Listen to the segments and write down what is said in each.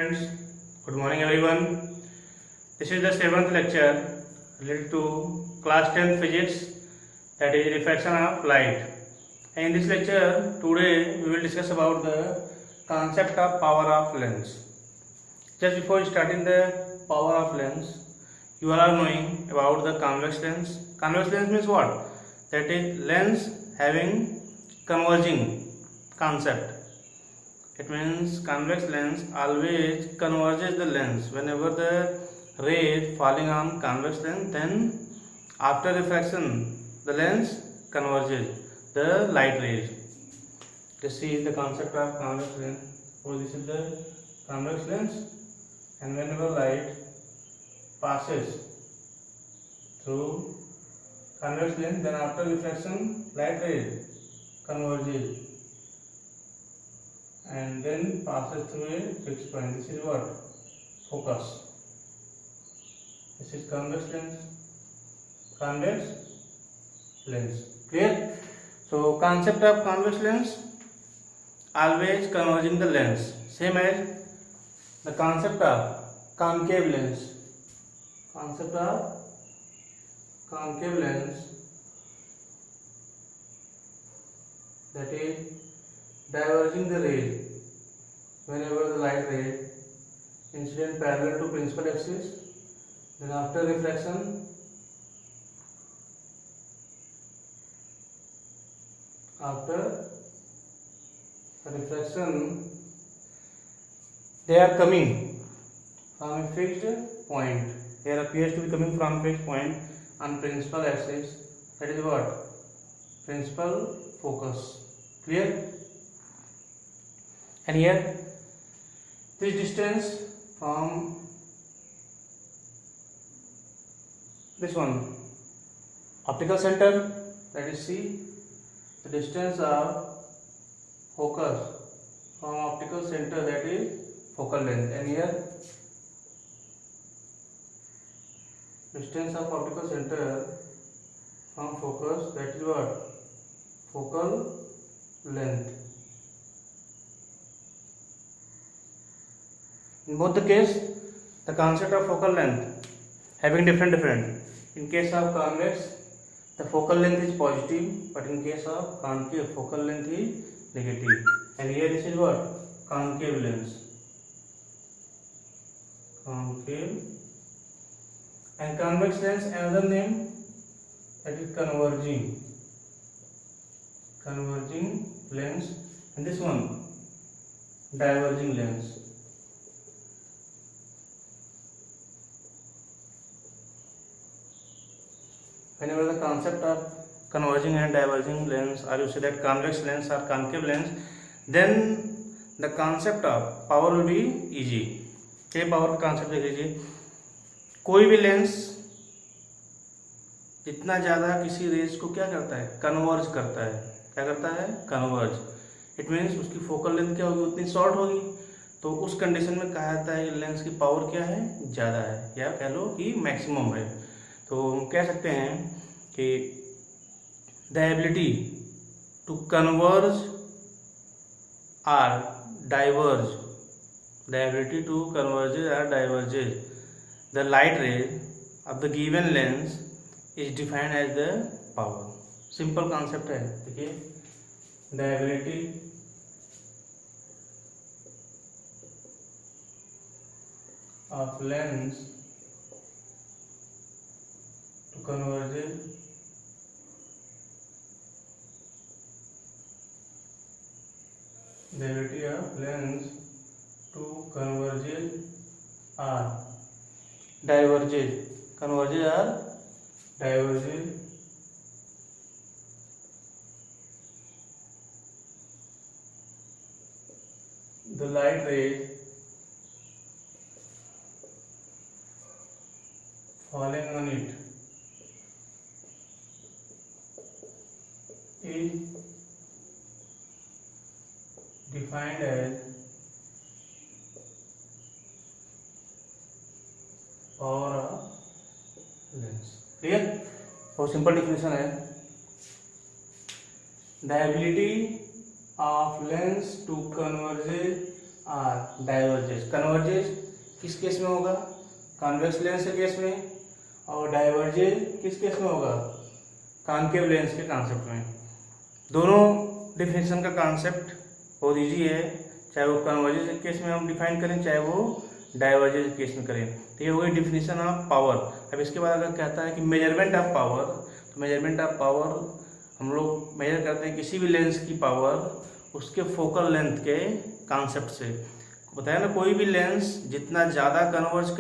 students, good morning everyone. This is the 7th lecture related to class 10 physics, that is refraction of light. And in this lecture today we will discuss about the concept of power of lens. Just before starting the power of lens, you all are knowing about the convex lens. Convex lens means what? That is lens having converging concept. It means convex lens always converges the lens. Whenever the ray falling on convex lens, then after refraction the lens converges the light rays. This is the concept of convex lens. So this is the convex lens, and whenever light passes through convex lens, then after refraction light rays converges and then passes through a fixed point. This is what? Focus. This is convex lens. Convex lens. Clear? So concept of convex lens, always converging the lens. Same as the concept of concave lens. Concept of concave lens, that is diverging the rays whenever the light ray incident parallel to principal axis, then after refraction they are coming from a fixed point. There appears to be coming from fixed point on principal axis. That is what? Principal focus. Clear? And here this distance from this one optical center, that is C, the distance of focus from optical center, that is focal length. And here distance of optical center from focus, that is what? Focal length. In both the case, the concept of focal length having different. In case of convex, the focal length is positive, but in case of concave, focal length is negative. And here this is what? Concave lens. Concave. And convex lens, another name, that is converging. Converging lens. And this one, diverging lens. Whenever the concept of converging and diverging lens, or you say that convex lens or concave lens, then the concept of power will be easy. ये power का concept देख लीजिए. कोई भी lens जितना ज़्यादा किसी raise को क्या करता है? कन्वर्ज करता है. क्या करता है? कन्वर्ज. इट मीन्स उसकी फोकल लेंथ क्या होगी? उतनी शॉर्ट होगी. तो उस कंडीशन में कहा जाता है कि लेंस की पावर क्या है? ज़्यादा है, या कह लो कि मैक्सिमम है. तो हम कह सकते हैं कि द एबिलिटी टू कन्वर्ज और diverge, the ability to converge और diverges the light rays of the given lens is defined as the power. Simple concept है. देखिए, the ability of lens converges the ability of lens to converges or diverges, converges or diverges the light rays falling on it is defined as power of lens. Clear? बहुत simple definition है. The ability of lens to converge or diverges. Converges किस case में होगा? Convex lens के case में, और diverges किस case में होगा? कॉनकेव लेंस के कॉन्सेप्ट में। दोनों डिफिनेशन का कॉन्सेप्ट बहुत ईजी है, चाहे वो कन्वर्जेस के केस में हम डिफाइन करें, चाहे वो डाइवर्जेस के केस में करें। तो ये हो गई डिफिनेशन ऑफ पावर। अब इसके बाद अगर कहता है कि मेजरमेंट ऑफ पावर, तो मेजरमेंट ऑफ पावर हम लोग मेजर करते हैं किसी भी लेंस की पावर उसके फोकल लेंथ के कॉन्सेप्ट से। बताया ना, कोई भी लेंस जितना ज़्यादा कन्वर्ज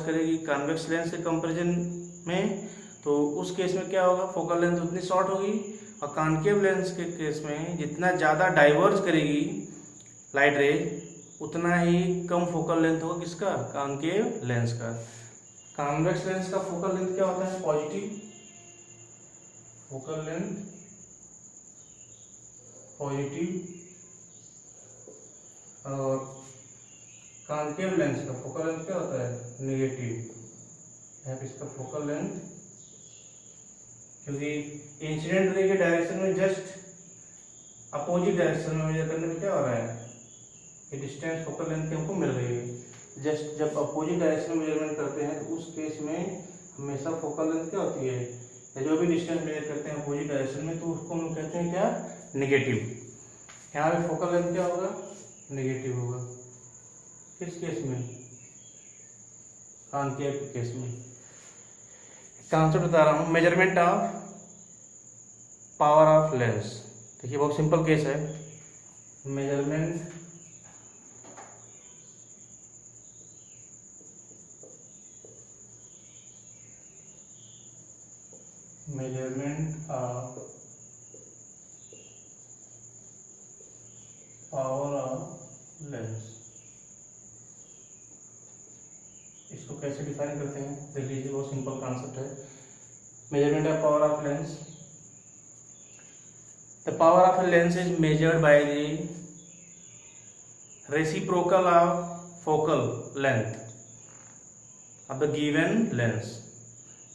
करेगी कॉन्वेक्स लेंस के कंपैरिजन में, तो उस केस में क्या होगा? फोकल लेंथ उतनी शॉर्ट होगी। और कॉनकेव लेंस के केस में जितना ज़्यादा डाइवर्ज करेगी लाइट रेज, उतना ही कम फोकल लेंथ होगा किसका? कॉनकेव लेंस का। कॉन्वेक्स लेंस का फोकल लेंथ क्या होता है? Positive focal length, positive. और कॉनकेव लेंस का फोकल लेंथ क्या होता है? नेगेटिव। यहाँ पे इसका फोकल लेंथ, क्योंकि इंसिडेंट रे के डायरेक्शन में जस्ट अपोजिट डायरेक्शन में मेजर करने में क्या हो रहा है? ये डिस्टेंस फोकल लेंथ की हमको मिल रही है। जस्ट जब अपोजिट डायरेक्शन में मेजरमेंट करते हैं तो उस केस में हमेशा फोकल लेंथ क्या होती है? या जो भी डिस्टेंस मेजर करते हैं अपोजिट डायरेक्शन में, तो उसको हम लोग कहते हैं क्या? नेगेटिव। यहाँ पे फोकल लेंथ क्या होगा? नेगेटिव होगा। किस केस में? कॉनकेव के केस में। कॉन्सेप्ट बता रहा हूँ, measurement of power of lens. देखिए बहुत सिंपल केस है। Measurement of power of lens. इसको कैसे डिफाइन करते हैं देख लीजिए, बहुत सिंपल कॉन्सेप्ट है। Measurement of power of lens. The power of a lens is measured by the reciprocal of focal length of the given lens।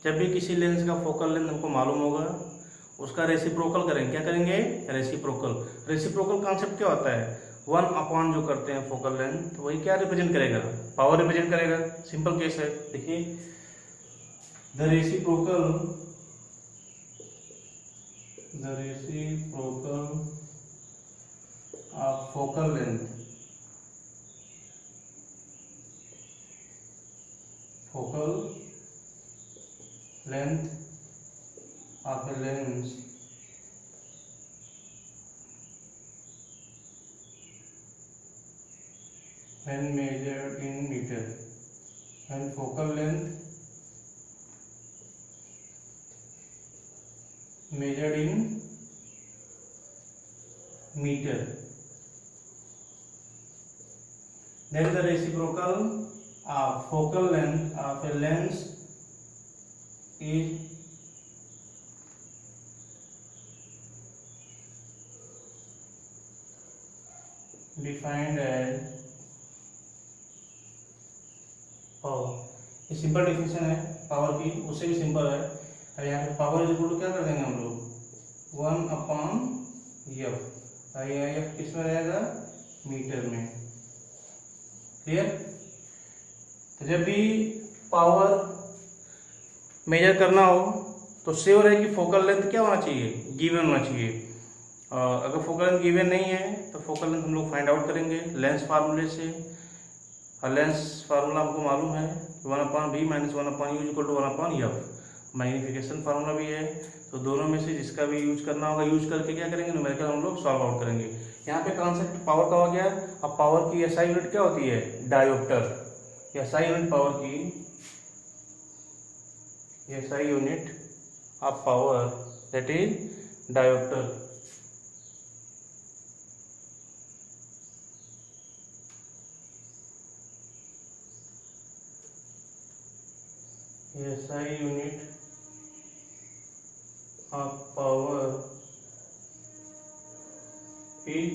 जब भी किसी लेंस का फोकल लेंथ हमको मालूम होगा, उसका रेसिप्रोकल करेंगे। क्या करेंगे? रेसिप्रोकल। रेसिप्रोकल कॉन्सेप्ट क्या होता है? 1/, जो करते हैं फोकल लेंथ, तो वही क्या रिप्रेजेंट करेगा? पावर रिप्रेजेंट करेगा। सिंपल केस है। देखिए, the reciprocal of focal length of a lens when measured in meter, when focal length measured in meter, then the reciprocal of focal length of a lens is defined as power. ये simple definition है power की, उससे भी simple है। अब यहाँ पे power is equal to क्या कर देंगे हम लोग? 1/f। f किस में रहेगा? मीटर में। क्लियर? तो जब भी पावर मेजर करना हो तो श्योर है कि फोकल लेंथ क्या होना चाहिए? गिवन होना चाहिए। और अगर फोकल लेंथ गिवन नहीं है तो फोकल लेंथ हम लोग फाइंड आउट करेंगे लेंस फार्मूले से। और लेंस फार्मूला हमको मालूम है 1/b - 1/u = 1/f। Magnification formula भी है। तो दोनों में से जिसका भी यूज करना होगा, यूज करके क्या करेंगे? न्यूमेरिकल हम लोग सॉल्व आउट करेंगे। यहाँ पे कॉन्सेप्ट पावर का हो गया। अब पावर की एसआई यूनिट क्या होती है? डायोप्टर। एसआई यूनिट पावर की, SI unit of power that is dioptre. SI unit of power is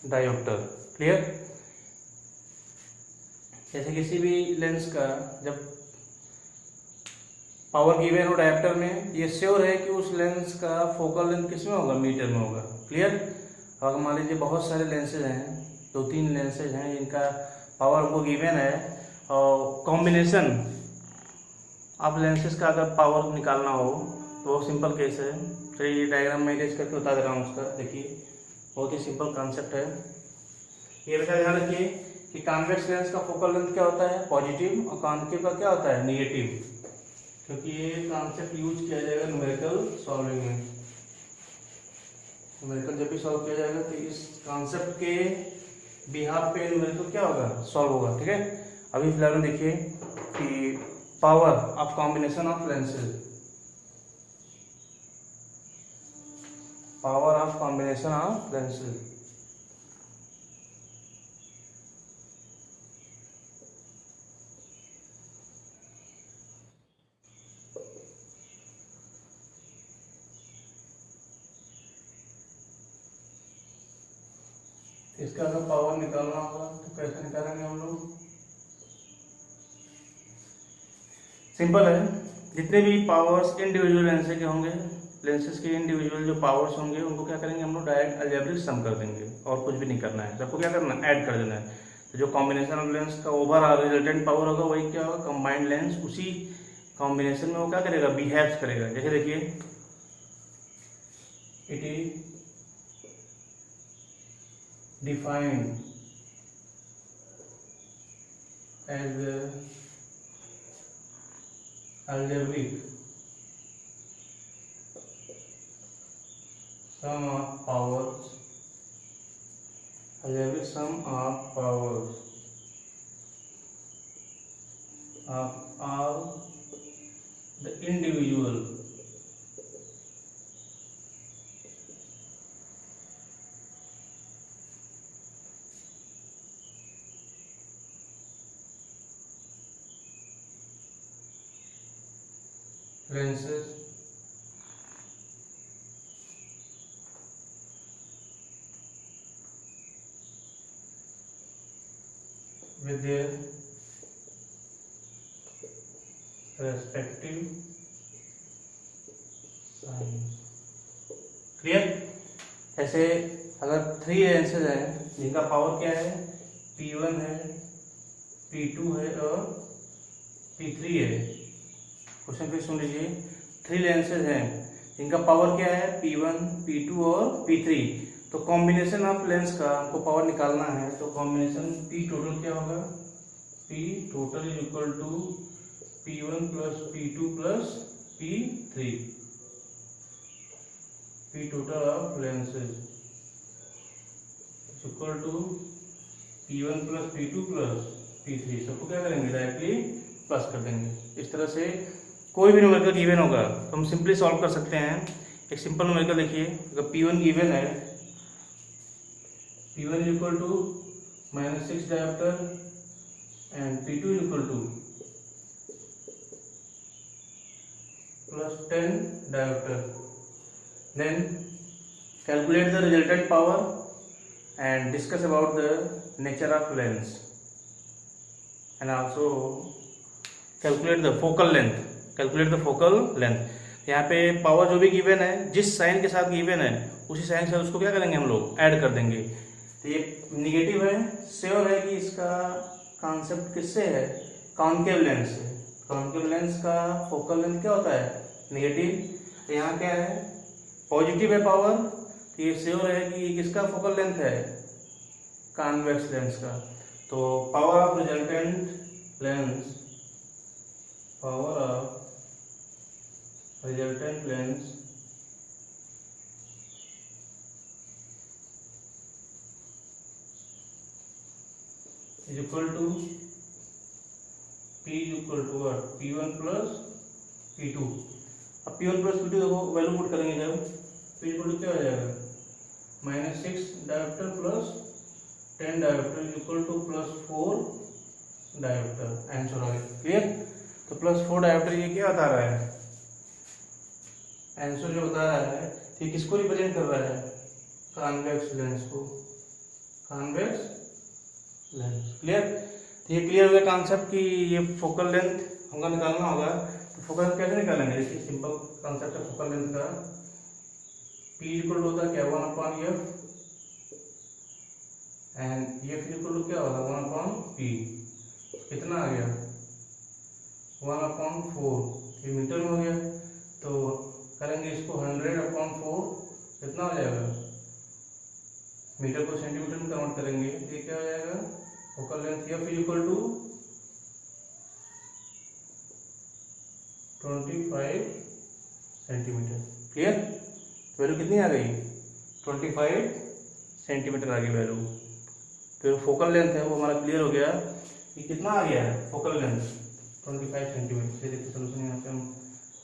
dioptre. Clear? जैसे किसी भी लेंस का जब पावर गिवन हो डायरेक्टर में, ये श्योर है कि उस लेंस का फोकल लेंथ किस में होगा, मीटर में होगा। क्लियर। अगर मान लीजिए बहुत सारे लेंसेज हैं, 2-3 लेंसेज हैं जिनका पावर हमको गिवन है और कॉम्बिनेशन आप लेंसेज का अगर पावर निकालना हो तो वो सिंपल केस है। चलिए ये डायग्राम में अरेंज करके बता दे रहा हूँ उसका। देखिए बहुत ही सिंपल कॉन्सेप्ट है ये। बेटा ध्यान रखिए कि कॉन्वेक्स लेंस का फोकल लेंथ क्या होता है, पॉजिटिव, और कॉन्केव का क्या होता है, निगेटिव, क्योंकि ये कॉन्सेप्ट यूज किया जाएगा न्यूमेरिकल सॉल्विंग में। न्यूमेरिकल जब भी सॉल्व किया जाएगा तो इस कॉन्सेप्ट के बिहाफ पे न्यूमेरिकल क्या होगा, सॉल्व होगा। ठीक है। अभी फिलहाल में देखिए कि power of combination of lenses, power of combination of lenses. इसका अगर पावर निकालना होगा तो कैसे निकालेंगे हम लोग, सिंपल है। जितने भी पावर्स इंडिविजुअल लेंसेज के होंगे, लेंसेज के इंडिविजुअल जो पावर्स होंगे उनको क्या करेंगे हम लोग, डायरेक्ट अलजेब्रिक सम कर देंगे और कुछ भी नहीं करना है। सबको क्या करना है, ऐड कर देना है। तो जो कॉम्बिनेशन ऑफ लेंस का ओवरऑल रिजल्टेंट पावर होगा वही क्या होगा, कंबाइंड लेंस उसी कॉम्बिनेशन में वो क्या करेगा, बिहेव्स करेगा। जैसे देखिए it is defined as the algebraic sum of powers, algebraic sum of powers of all the individual lenses with their respective signs। Clear. ऐसे अगर 3 लेंसेज हैं जिनका पावर क्या है, P1 है, P2 है और P3 है। क्वेश्चन फिर सुन लीजिए। 3 लेंसेज हैं जिनका पावर क्या है, P1, P2 और P3। तो कॉम्बिनेशन ऑफ लेंस का हमको पावर निकालना है, तो कॉम्बिनेशन P टोटल क्या होगा, P total is equal to P1 plus P2 plus P3, P total of lenses is equal to P1 plus P2 plus P3। सबको क्या करेंगे, डायरेक्टली प्लस कर देंगे। इस तरह से कोई भी न्यूमेरिकल गिवन होगा तो हम सिंपली सॉल्व कर सकते हैं। एक सिंपल न्यूमेरिकल देखिए, अगर P1 गिवन है, P1 is equal to -6 dioptre and P2 is equal to +10 dioptre. Then calculate the resultant power and discuss about the nature of lens and also calculate the focal length, calculate the focal length. यहाँ पे power जो भी given है, जिस sign के साथ given है उसी साइन के साथ उसको क्या करेंगे हम लोग, ऐड कर देंगे। तो ये निगेटिव है, श्योर है कि इसका कॉन्सेप्ट किससे है, कॉन्केव लेंस से। कॉन्केव लेंस का फोकल लेंथ क्या होता है, नेगेटिव। तो यहाँ क्या है, पॉजिटिव है पावर, तो ये श्योर है कि किसका फोकल लेंथ है, कॉन्वेक्स लेंस का। तो power of resultant lens, power of resultant lens is equal to P is equal to what, P1 plus P2। अब P1 plus P2 देखो वैल्यू पुट करेंगे जब P इक्वल टू क्या हो जाएगा, -6 dioptre plus 10 dioptre is equal to +4 dioptre. Answer आ गया। Clear. तो +4 डायोप्टर ये क्या बता रहा है, आंसर जो बता रहा है कि किसको रिप्रेजेंट कर रहा है, कॉन्वेक्स लेंस को, कॉन्वेक्स लेंस। क्लियर। तो ये क्लियर हो गया कॉन्सेप्ट कि ये फोकल लेंथ हमको निकालना होगा। तो फोकल लेंथ कैसे निकालेंगे? देखिए सिंपल कॉन्सेप्ट है फोकल लेंथ का। P इक्वल टू होता है क्या 1/f and F equal to क्या होता है 1/p। कितना आ गया 1/4, ये मीटर में हो गया। तो करेंगे इसको 100/4, कितना हो जाएगा? मीटर को सेंटीमीटर में कन्वर्ट करेंगे तो ये क्या हो जाएगा? Focal length F equal to 25 centimetre. Clear? Value कितनी आ गई? 25 सेंटीमीटर आ गई वैल्यू। तो फोकल लेंथ है वो हमारा क्लियर हो गया कि कितना आ गया है फोकल लेंथ 25 सेंटीमीटर। से देखिए सोल्यूशन यहाँ पे हम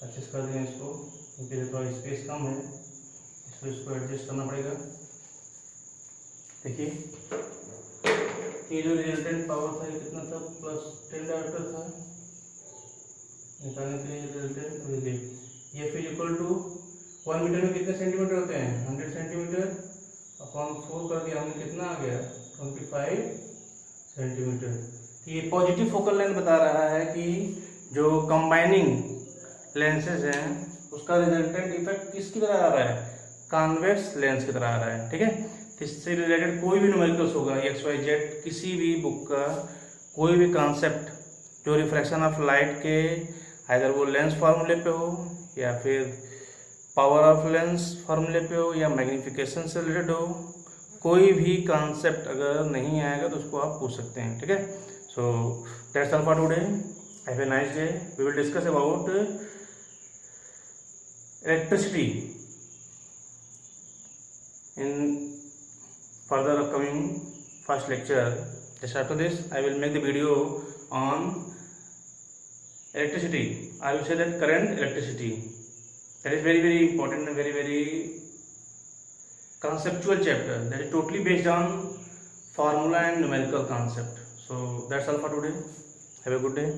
एडजस्ट कर दें इसको, क्योंकि थोड़ा स्पेस कम है इसको एडजस्ट करना पड़ेगा। देखिए ये जो रिजल्टेंट पावर था ये कितना था? +10 डायोप्टर था। निकालने के लिए रिजल्टेंट तो देखिए ये फिर इक्वल टू 1 मीटर में कितने सेंटीमीटर होते हैं? 100 सेंटीमीटर अपॉन 4 कर दिया हमने, कितना आ गया? 25 सेंटीमीटर। तो ये पॉजिटिव फोकल लेंथ बता रहा है कि जो कंबाइनिंग लेंसेज हैं उसका रिजल्टेंट इफेक्ट किसकी तरह आ रहा है? कॉन्वेक्स लेंस की तरह आ रहा है। ठीक है, तो इससे रिलेटेड कोई भी न्यूमेरिकल्स होगा XYZ किसी भी बुक का कोई भी कॉन्सेप्ट जो रिफ्रैक्शन ऑफ लाइट के अगर वो लेंस फार्मूले पे हो या फिर पावर ऑफ लेंस फार्मूले पे हो या मैग्निफिकेशन से रिलेटेड हो, कोई भी कॉन्सेप्ट अगर नहीं आएगा तो उसको आप पूछ सकते हैं। ठीक है, so that's all for today. Have a nice day. We will discuss about electricity in further upcoming first lecture. Just after this I will make the video on electricity. I will say that current electricity, that is very important and very conceptual chapter that is totally based on formula and numerical concept. So that's all for today. Have a good day.